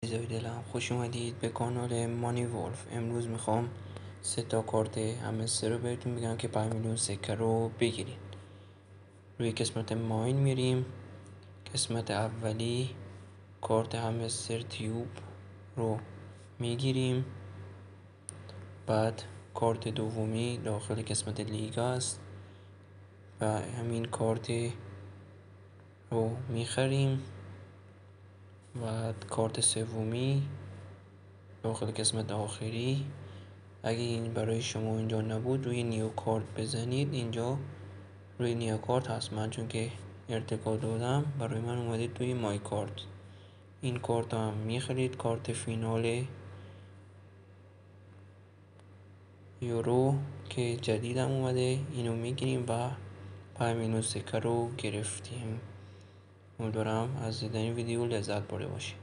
عزیزای دلم، خوش اومدید به کانال مانی ولف. امروز میخوام 3 کارت همستر رو بهتون بگم که 5 میلیون سکه رو بگیرید. روی قسمت ماین میریم. قسمت اولی کارت همستر تیوب رو میگیریم. بعد کارت دومی داخل قسمت لیگ است و همین کارت رو میخریم. و کارت سومی داخل قسمت آخری. اگه این برای شما اینجا نبود روی نیو کارت بزنید. اینجا روی نیو کارت هست، من چون که ارتقا دادم برای من اومده توی مای کارت. این کارت هم میخرید. کارت فینال یورو که جدیدم اومده، اینو میگیریم و 5 میلیون سکه رو گرفتیم. امیدوارم از دیدن ویدیو لذت برده باشید.